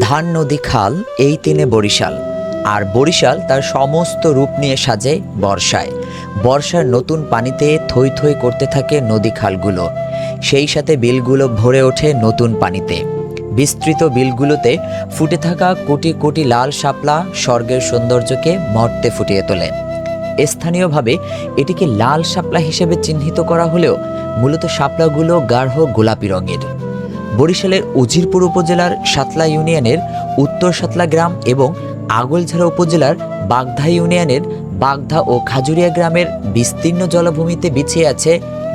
ধান নদী খাল এই তিনে বরিশাল। আর বরিশাল তার সমস্ত রূপ নিয়ে সাজে বর্ষায়। বর্ষার নতুন পানিতে থই থই করতে থাকে নদী খালগুলো, সেই সাথে বিলগুলো ভরে ওঠে নতুন পানিতে। বিস্তৃত বিলগুলোতে ফুটে থাকা কোটি কোটি লাল শাপলা স্বর্গের সৌন্দর্যকে মর্তে ফুটিয়ে তোলে। স্থানীয়ভাবে এটিকে লাল শাপলা হিসেবে চিহ্নিত করা হলেও মূলত শাপলাগুলো গাঢ় গোলাপি রঙের। বরিশালের উজিরপুর উপজেলার সাতলা ইউনিয়নের উত্তর সাতলা গ্রাম এবং আগলঝাড়া উপজেলার বাগধা ইউনিয়নের বাগধা ও খাজুরিয়া গ্রামের বিস্তীর্ণ জলাভূমিতে বিছিয়ে আছে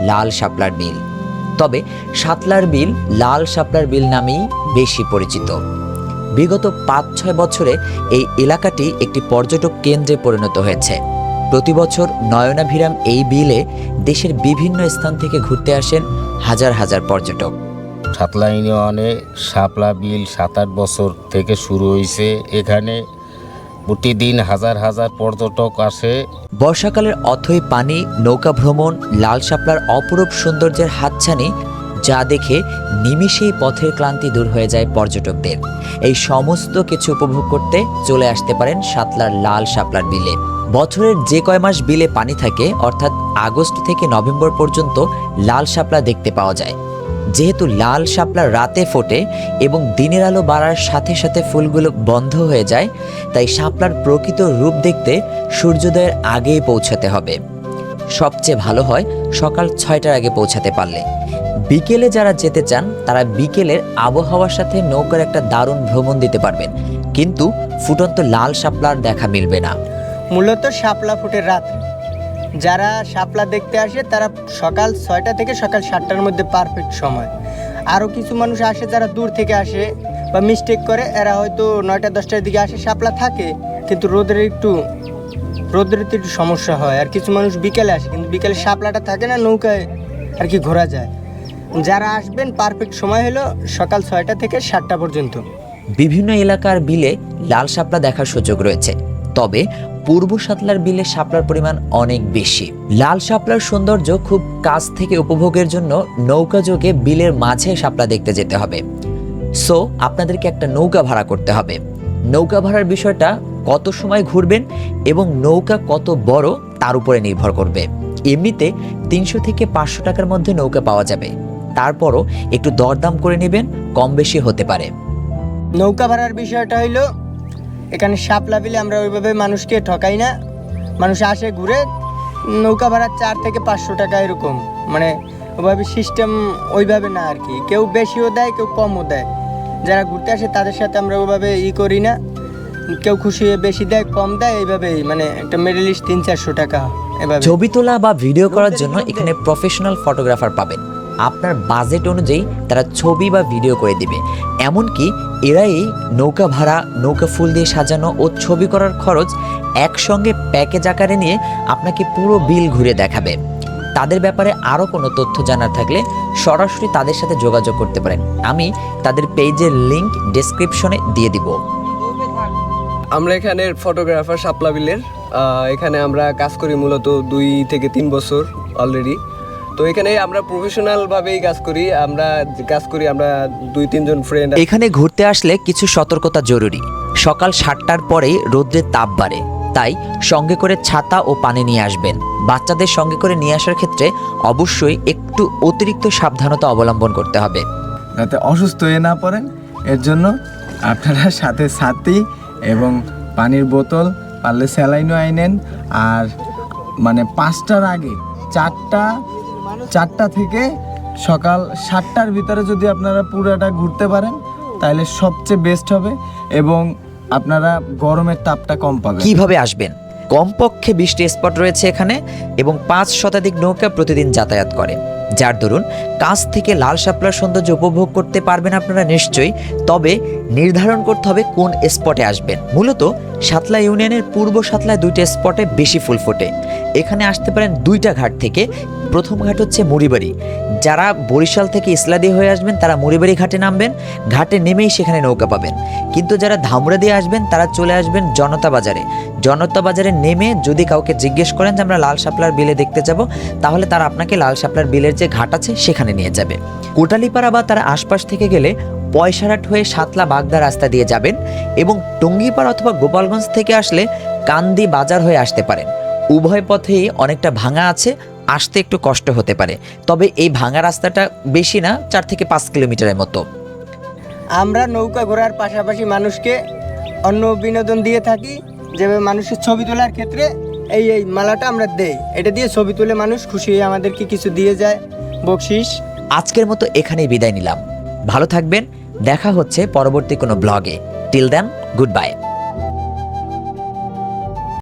লাল শাপলার বিল। তবে সাতলার বিল লাল শাপলার বিল নামেই বেশি পরিচিত। বিগত ৫-৬ বছরে এই এলাকাটি একটি পর্যটক কেন্দ্রে পরিণত হয়েছে। প্রতি বছর নয়নাভিরাম এই বিলে দেশের বিভিন্ন স্থান থেকে ঘুরতে আসেন হাজার হাজার পর্যটক। সাতলা ইউনিয়নে শাপলা বিল ৭-৮ বছর থেকে শুরু হয়েছে। এখানে প্রতিদিন হাজার হাজার পর্যটক আসে। বর্ষাকালের অথই পানি, নৌকা ভ্রমণ, লাল শাপলার অপরূপ সৌন্দর্যের হাতছানি, যা দেখে নিমিষেই পথের ক্লান্তি দূর হয়ে যায় পর্যটকদের। এই সমস্ত কিছু উপভোগ করতে চলে আসতে পারেন সাতলার লাল শাপলার বিলে। বছরের যে কয় মাস বিলে পানি থাকে, অর্থাৎ আগস্ট থেকে নভেম্বর পর্যন্ত লাল শাপলা দেখতে পাওয়া যায়। যেহেতু লাল শাপলা রাতে ফোটে এবং দিনের আলো বাড়ার সাথে সাথে ফুলগুলো বন্ধ হয়ে যায়, তাই শাপলার প্রকৃত রূপ দেখতে সূর্যোদয়ের আগেই পৌঁছাতে হবে। সবচেয়ে ভালো হয় সকাল ৬টার আগে পৌঁছাতে পারলে। বিকেলে যারা যেতে চান তারা বিকেলের আবহাওয়ার সাথে নৌকার একটা দারুণ ভ্রমণ দিতে পারবেন, কিন্তু ফুটন্ত লাল শাপলার দেখা মিলবে না। মূলত শাপলা ফুটে রাতে। যারা শাপলা দেখতে আসে তারা সকাল ৬টা থেকে সকাল ৭টার মধ্যে পারফেক্ট সময়। আরও কিছু মানুষ আসে যারা দূর থেকে আসে বা মিস্টেক করে, এরা হয়তো ৯টা-১০টার দিকে আসে, শাপলা থাকে কিন্তু রোদের একটু সমস্যা হয়। আর কিছু মানুষ বিকেলে আসে, কিন্তু বিকেলে শাপলাটা থাকে না, নৌকায় আর কি ঘোরা যায়। যারা আসবেন পারফেক্ট সময় হলো সকাল ৬টা থেকে ৭টা পর্যন্ত। বিভিন্ন এলাকার বিলে লাল শাপলা দেখার সুযোগ রয়েছে, তবে পূর্ব সাতলার বিলে শাপলার পরিমাণ অনেক বেশি। লাল শাপলার সৌন্দর্য খুব কাছ থেকে উপভোগের জন্য নৌকা যোগে বিলের মাঝে শাপলা দেখতে যেতে হবে। সো আপনাদেরকে একটা নৌকা ভাড়া করতে হবে। নৌকা ভাড়ার বিষয়টা কত সময় ঘুরবেন এবং নৌকা কত বড় তার উপরে নির্ভর করবে। এমনিতে ৩০০ থেকে ৫০০ টাকার মধ্যে নৌকা পাওয়া যাবে, তারপরও একটু দরদাম করে নেবেন, কম বেশি হতে পারে। নৌকা ভাড়ার বিষয়টা হইলো, এখানে শাপলা বিলে আমরা ওইভাবে মানুষকে ঠকাই না। মানুষ আসে ঘুরে, নৌকা ভাড়া ৪ থেকে ৫০০ টাকা এরকম, মানে ওইভাবে সিস্টেম ওইভাবে না আর কি। কেউ বেশিও দেয়, কেউ কমও দেয়। যারা ঘুরতে আসে তাদের সাথে আমরা ওইভাবে করি না। কেউ খুশি হয়ে বেশি দেয়, কম দেয়, এইভাবেই মানে একটা মিডলিস্ট ৩00-৪০০ টাকা এভাবে। ছবি তোলা বা ভিডিও করার জন্য এখানে প্রফেশনাল ফটোগ্রাফার পাবেন। আপনার বাজেট অনুযায়ী তারা ছবি বা ভিডিও করে দিবে। এমনকি এরাই নৌকা ভাড়া, নৌকা ফুল দিয়ে সাজানো ও ছবি করার খরচ একসঙ্গে প্যাকেজ আকারে নিয়ে আপনাকে পুরো বিল ঘুরে দেখাবে। তাদের ব্যাপারে আরও কোনো তথ্য জানার থাকলে সরাসরি তাদের সাথে যোগাযোগ করতে পারেন। আমি তাদের পেজের লিংক ডেসক্রিপশনে দিয়ে দিব। আমরা এখানের ফটোগ্রাফার শাপলা বিলের। এখানে আমরা কাজ করি মূলত ২ থেকে ৩ বছর অলরেডি। তো এখানে আমরা প্রফেশনালভাবেই কাজ করি। আমরা ২-৩ জন ফ্রেন্ড। এখানে ঘুরতে আসলে কিছু সতর্কতা জরুরি। সকাল ৭টার পরেই রৌদ্রের তাপ বাড়ে, তাই সঙ্গে করে ছাতা ও পানি নিয়ে আসবেন। বাচ্চাদের সঙ্গে করে নিয়ে আসার ক্ষেত্রে অবশ্যই একটু অতিরিক্ত সাবধানতা অবলম্বন করতে হবে, যাতে অসুস্থ হয়ে না পড়েন। এর জন্য আপনারা সাথে ছাতি এবং পানির বোতল, পারলে স্যালাইনও আইনেন। আর মানে ৫টার আগে ৪টা থেকে সকাল ৭টার ভিতরে যদি আপনারা পুরোটা ঘুরতে পারেন তাহলে সবচেয়ে বেস্ট হবে এবং আপনারা গরমের তাপটা কম পাবেন। কিভাবে আসবেন? কমপক্ষে 20টি স্পট রয়েছে এখানে এবং ৫ শতাধিক নৌকা প্রতিদিন যাতায়াত করে, যার দরুন কাছ থেকে লাল শাপলার সৌন্দর্য উপভোগ করতে পারবেন আপনারা নিশ্চয়ই। তবে নির্ধারণ করতে হবে কোন স্পটে আসবেন। মূলত সাতলা ইউনিয়নের পূর্ব সাতলায় 2টা স্পটে বেশি ফুল ফোটে। এখানে আসতে পারেন 2টা ঘাট থেকে। প্রথম ঘাট হচ্ছে মুড়িবাড়ি। যারা বরিশাল থেকে ইসলাদি হয়ে আসবেন তারা মুড়িবাড়ি ঘাটে নামবেন, ঘাটে নেমেই সেখানে নৌকা পাবেন। কিন্তু যারা ধামরা দিয়ে আসবেন তারা চলে আসবেন জনতা বাজারে। জনতা বাজারে নেমে যদি কাউকে জিজ্ঞেস করেন যে আমরা লাল শাপলার বিলে দেখতে যাব, তাহলে তারা আপনাকে লাল শাপলার বিলের যে ঘাট আছে সেখানে নিয়ে যাবে। কোটালীপাড়া বা তার আশপাশ থেকে গেলে পয়সারহাট হয়ে সাতলা বাগদা রাস্তা দিয়ে যাবেন এবং টঙ্গীপাড়া অথবা গোপালগঞ্জ থেকে আসলে কান্দি বাজার হয়ে আসতে পারেন। উভয় পথেই অনেকটা ভাঙা আছে, আসতে একটু কষ্ট হতে পারে, তবে এই ভাঙা রাস্তাটা বেশি না, 4 থেকে 5 কিলোমিটারের মতো। আমরা নৌকা ঘোরার পাশাপাশি মানুষকে অন্য বিনোদন দিয়ে থাকি, যেভাবে মানুষের ছবি তোলার ক্ষেত্রে এই মালাটা আমরা দেই, এটা দিয়ে ছবি তুলে মানুষ খুশি হয়ে আমাদেরকে কিছু দিয়ে যায় বকশিস। আজকের মতো এখানেই বিদায় নিলাম। ভালো থাকবেন, দেখা হচ্ছে পরবর্তী কোনো ব্লগে। Till then, good by.